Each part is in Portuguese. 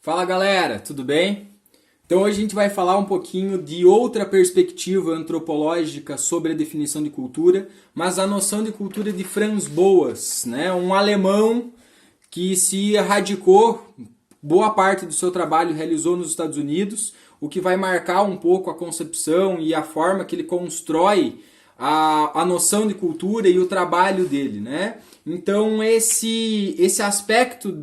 Fala galera, tudo bem? Então hoje a gente vai falar um pouquinho de outra perspectiva antropológica sobre a definição de cultura, mas a noção de cultura de Franz Boas, né? Um alemão que se radicou, boa parte do seu trabalho realizou nos Estados Unidos, o que vai marcar um pouco a concepção e a forma que ele constrói a noção de cultura e o trabalho dele, né? Então esse aspecto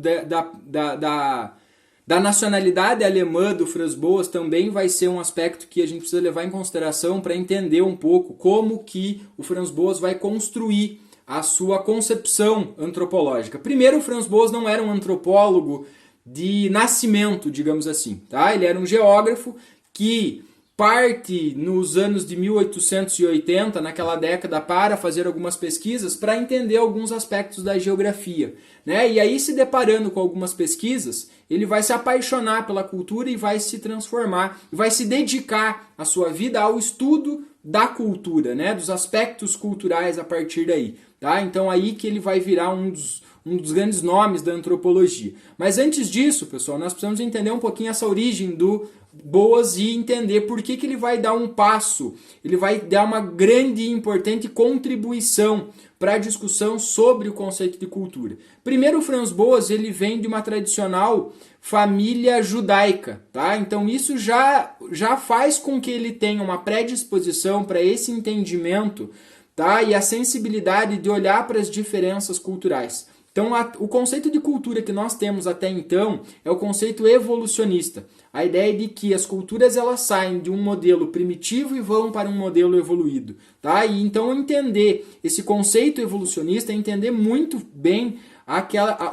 da nacionalidade alemã do Franz Boas também vai ser um aspecto que a gente precisa levar em consideração para entender um pouco como que o Franz Boas vai construir a sua concepção antropológica. Primeiro, o Franz Boas não era um antropólogo de nascimento, digamos assim, tá? Ele era um geógrafo que parte nos anos de 1880, naquela década, para fazer algumas pesquisas para entender alguns aspectos da geografia, né? E aí, se deparando com algumas pesquisas, ele vai se apaixonar pela cultura e vai se transformar, vai se dedicar a sua vida ao estudo da cultura, né? Dos aspectos culturais a partir daí, tá? Então aí que ele vai virar um dos grandes nomes da antropologia. Mas antes disso, pessoal, nós precisamos entender um pouquinho essa origem do Boas e entender por que ele vai dar um passo, ele vai dar uma grande e importante contribuição para a discussão sobre o conceito de cultura. Primeiro, o Franz Boas ele vem de uma tradicional família judaica, tá? Então isso já faz com que ele tenha uma predisposição para esse entendimento, tá? E a sensibilidade de olhar para as diferenças culturais. Então, o conceito de cultura que nós temos até então é o conceito evolucionista. A ideia de que as culturas elas saem de um modelo primitivo e vão para um modelo evoluído, tá? E então entender esse conceito evolucionista é entender muito bem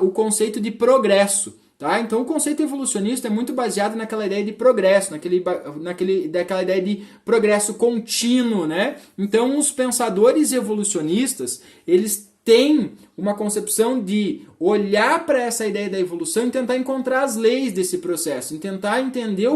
o conceito de progresso. Tá? Então o conceito evolucionista é muito baseado naquela ideia de progresso, naquela ideia de progresso contínuo, né? Então os pensadores evolucionistas, eles têm uma concepção de olhar para essa ideia da evolução e tentar encontrar as leis desse processo, tentar entender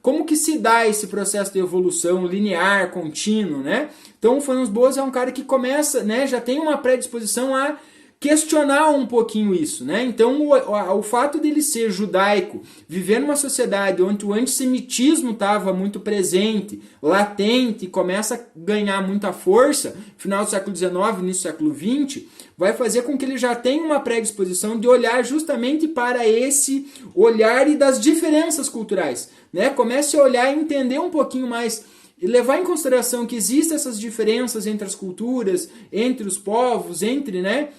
como que se dá esse processo de evolução linear, contínuo, né? Então o Franz Boas é um cara que começa, né, já tem uma predisposição a questionar um pouquinho isso, né? Então o fato dele ser judaico, viver numa sociedade onde o antissemitismo estava muito presente, latente, começa a ganhar muita força, final do século XIX, início do século XX, vai fazer com que ele já tenha uma predisposição de olhar justamente para esse olhar e das diferenças culturais, né? Comece a olhar e entender um pouquinho mais e levar em consideração que existem essas diferenças entre as culturas, entre os povos, entre, né,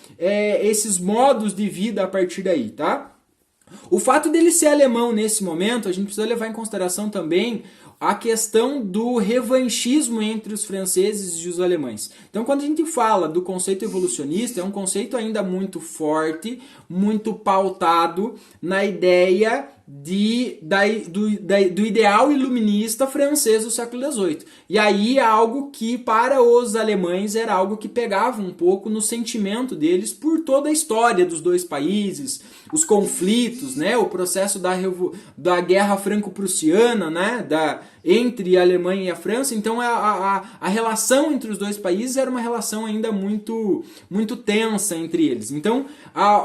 esses modos de vida a partir daí, tá? O fato dele ser alemão nesse momento, a gente precisa levar em consideração também a questão do revanchismo entre os franceses e os alemães. Então, quando a gente fala do conceito evolucionista, é um conceito ainda muito forte, muito pautado na ideia do ideal iluminista francês do século XVIII. E aí é algo que para os alemães era algo que pegava um pouco no sentimento deles por toda a história dos dois países, os conflitos, né, o processo da guerra franco-prussiana, né, entre a Alemanha e a França. Então a relação entre os dois países era uma relação ainda muito, muito tensa entre eles. Então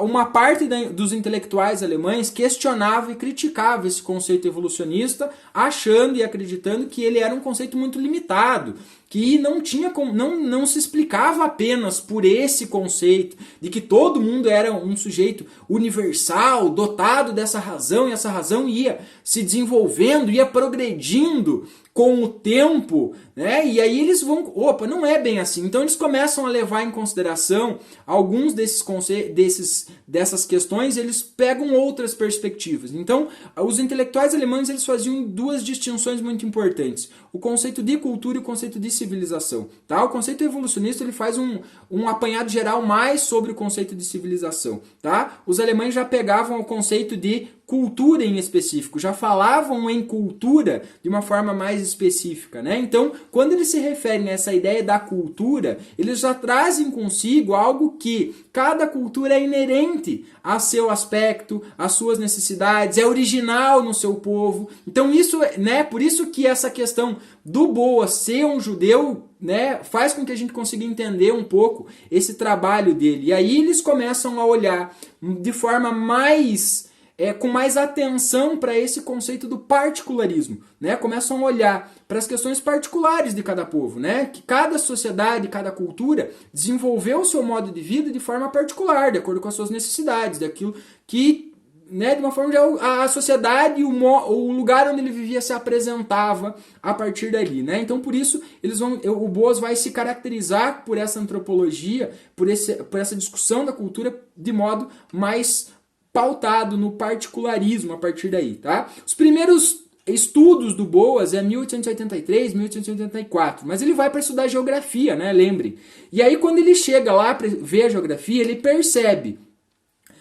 uma parte dos intelectuais alemães questionava e criticava esse conceito evolucionista, achando e acreditando que ele era um conceito muito limitado, que não se explicava apenas por esse conceito de que todo mundo era um sujeito universal, dotado dessa razão, e essa razão ia se desenvolvendo, ia progredindo com o tempo, né? E aí eles vão, não é bem assim. Então eles começam a levar em consideração alguns dessas questões, eles pegam outras perspectivas. Então, os intelectuais alemães eles faziam duas distinções muito importantes: o conceito de cultura e o conceito de civilização, tá? O conceito evolucionista ele faz um apanhado geral mais sobre o conceito de civilização, tá? Os alemães já pegavam o conceito de cultura em específico, já falavam em cultura de uma forma mais específica, né? Então, quando eles se referem a essa ideia da cultura, eles já trazem consigo algo que cada cultura é inerente a seu aspecto, às suas necessidades, é original no seu povo. Então, isso, né, por isso que essa questão do Boas ser um judeu, né, faz com que a gente consiga entender um pouco esse trabalho dele. E aí eles começam a olhar de forma mais com mais atenção para esse conceito do particularismo, né? Começam a olhar para as questões particulares de cada povo, né? Que cada sociedade, cada cultura desenvolveu o seu modo de vida de forma particular, de acordo com as suas necessidades, daquilo que, né, de uma forma geral, a sociedade, o lugar onde ele vivia se apresentava a partir dali, né? Então, por isso, o Boas vai se caracterizar por essa antropologia, por essa discussão da cultura de modo mais pautado no particularismo a partir daí, tá? Os primeiros estudos do Boas é 1883, 1884, mas ele vai para estudar geografia, né? Lembrem. E aí, quando ele chega lá para ver a geografia, ele percebe,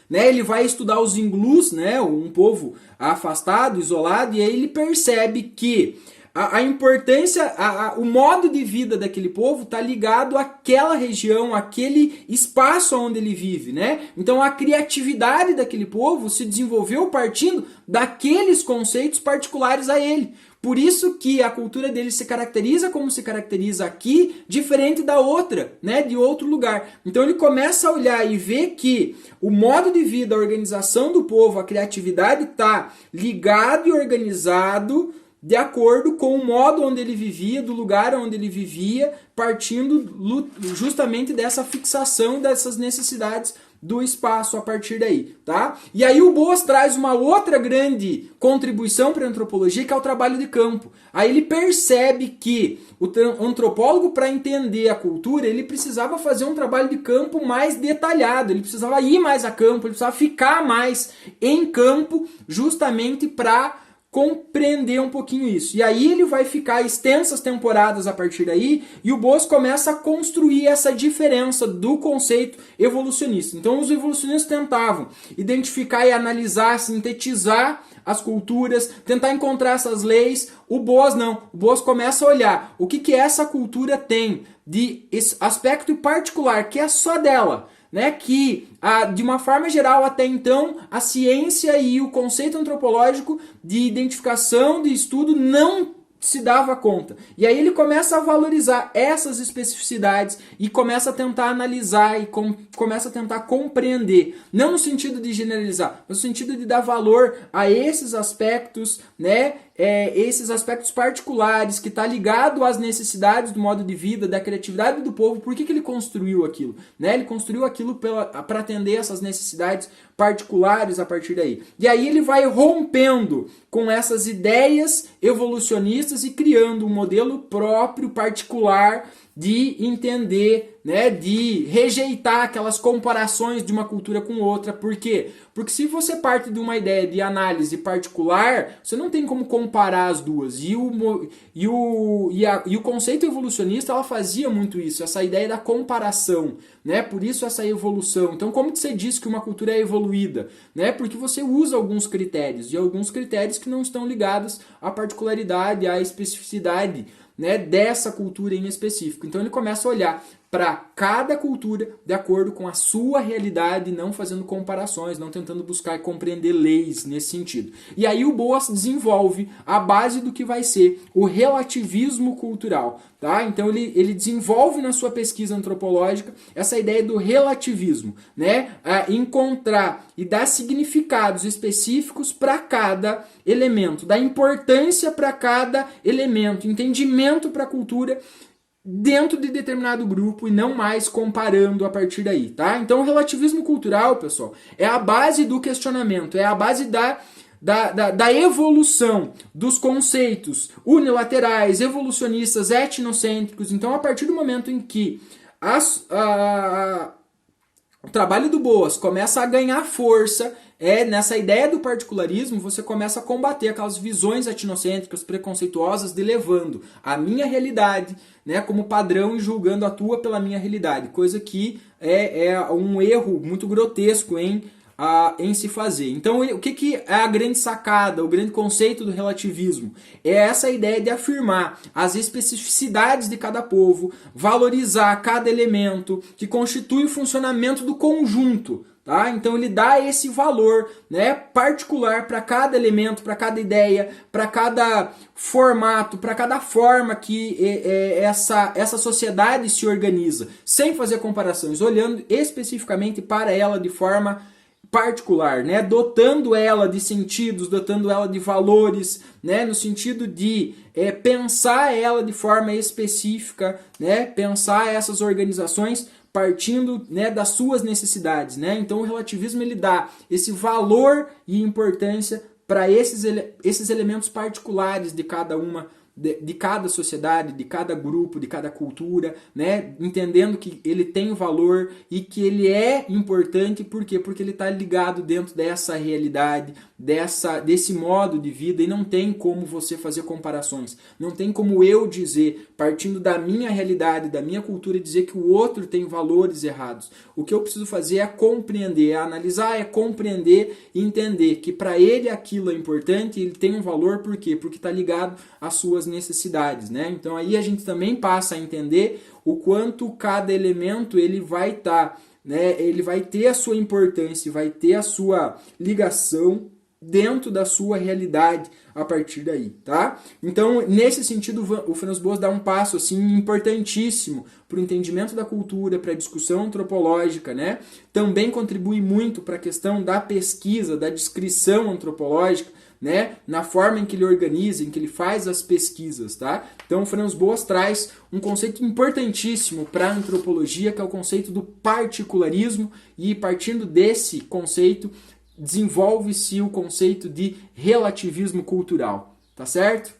né, ele vai estudar os Inglus, né, um povo afastado, isolado, e aí ele percebe que a importância, o modo de vida daquele povo está ligado àquela região, àquele espaço onde ele vive, né? Então a criatividade daquele povo se desenvolveu partindo daqueles conceitos particulares a ele. Por isso que a cultura dele se caracteriza como se caracteriza aqui, diferente da outra, né, de outro lugar. Então ele começa a olhar e ver que o modo de vida, a organização do povo, a criatividade está ligado e organizado de acordo com o modo onde ele vivia, do lugar onde ele vivia, partindo justamente dessa fixação dessas necessidades do espaço a partir daí, tá? E aí o Boas traz uma outra grande contribuição para a antropologia, que é o trabalho de campo. Aí ele percebe que o antropólogo, para entender a cultura, ele precisava fazer um trabalho de campo mais detalhado, ele precisava ir mais a campo, ele precisava ficar mais em campo, justamente para compreender um pouquinho isso. E aí ele vai ficar extensas temporadas a partir daí, e o Boas começa a construir essa diferença do conceito evolucionista. Então os evolucionistas tentavam identificar e analisar, sintetizar as culturas, tentar encontrar essas leis. O Boas não. O Boas começa a olhar o que essa cultura tem de aspecto particular, que é só dela, né, que de uma forma geral até então a ciência e o conceito antropológico de identificação, de estudo não se dava conta. E aí ele começa a valorizar essas especificidades e começa a tentar analisar e começa a tentar compreender, não no sentido de generalizar, mas no sentido de dar valor a esses aspectos, né, esses aspectos particulares que está ligado às necessidades do modo de vida, da criatividade do povo. Por que ele construiu aquilo? Né? Ele construiu aquilo para atender essas necessidades particulares a partir daí. E aí ele vai rompendo com essas ideias evolucionistas e criando um modelo próprio, particular, de entender, né, de rejeitar aquelas comparações de uma cultura com outra. Por quê? Porque se você parte de uma ideia de análise particular, você não tem como comparar as duas. E o conceito evolucionista, ela fazia muito isso, essa ideia da comparação, né? Por isso essa evolução. Então, como que você diz que uma cultura é evoluída? Né? Porque você usa alguns critérios, e alguns critérios que não estão ligados à particularidade, à especificidade, né, dessa cultura em específico. Então ele começa a olhar para cada cultura de acordo com a sua realidade, não fazendo comparações, não tentando buscar e compreender leis nesse sentido. E aí o Boas desenvolve a base do que vai ser o relativismo cultural. Tá? Então ele desenvolve na sua pesquisa antropológica essa ideia do relativismo, né? Encontrar e dar significados específicos para cada elemento, dar importância para cada elemento, entendimento para a cultura dentro de determinado grupo e não mais comparando a partir daí, tá? Então o relativismo cultural, pessoal, é a base do questionamento, é a base da evolução dos conceitos unilaterais, evolucionistas, etnocêntricos. Então, a partir do momento em que o trabalho do Boas começa a ganhar força, nessa ideia do particularismo, você começa a combater aquelas visões etnocêntricas, preconceituosas, de levando a minha realidade, né, como padrão e julgando a tua pela minha realidade, coisa que é um erro muito grotesco em se fazer. Então, o que é a grande sacada, o grande conceito do relativismo? É essa ideia de afirmar as especificidades de cada povo, valorizar cada elemento que constitui o funcionamento do conjunto. Tá? Então ele dá esse valor, né, particular para cada elemento, para cada ideia, para cada formato, para cada forma que essa sociedade se organiza, sem fazer comparações, olhando especificamente para ela de forma particular, né? Dotando ela de sentidos, dotando ela de valores, né? No sentido de pensar ela de forma específica, né? Pensar essas organizações partindo, né, das suas necessidades, né? Então o relativismo ele dá esse valor e importância para esses elementos particulares de cada uma de cada sociedade, de cada grupo, de cada cultura, né? Entendendo que ele tem valor e que ele é importante, por quê? Porque ele está ligado dentro dessa realidade, desse modo de vida, e não tem como você fazer comparações. Não tem como eu dizer, partindo da minha realidade, da minha cultura, dizer que o outro tem valores errados. O que eu preciso fazer é compreender, é analisar, é compreender e entender que para ele aquilo é importante, ele tem um valor, por quê? Porque está ligado às suas necessidades, né? Então aí a gente também passa a entender o quanto cada elemento ele vai estar, né? Ele vai ter a sua importância, vai ter a sua ligação dentro da sua realidade a partir daí, tá? Então, nesse sentido, o Franz Boas dá um passo assim importantíssimo para o entendimento da cultura, para a discussão antropológica, né? Também contribui muito para a questão da pesquisa, da descrição antropológica, né, na forma em que ele organiza, em que ele faz as pesquisas, tá? Então, Franz Boas traz um conceito importantíssimo para a antropologia, que é o conceito do particularismo, e partindo desse conceito, desenvolve-se o conceito de relativismo cultural, tá certo?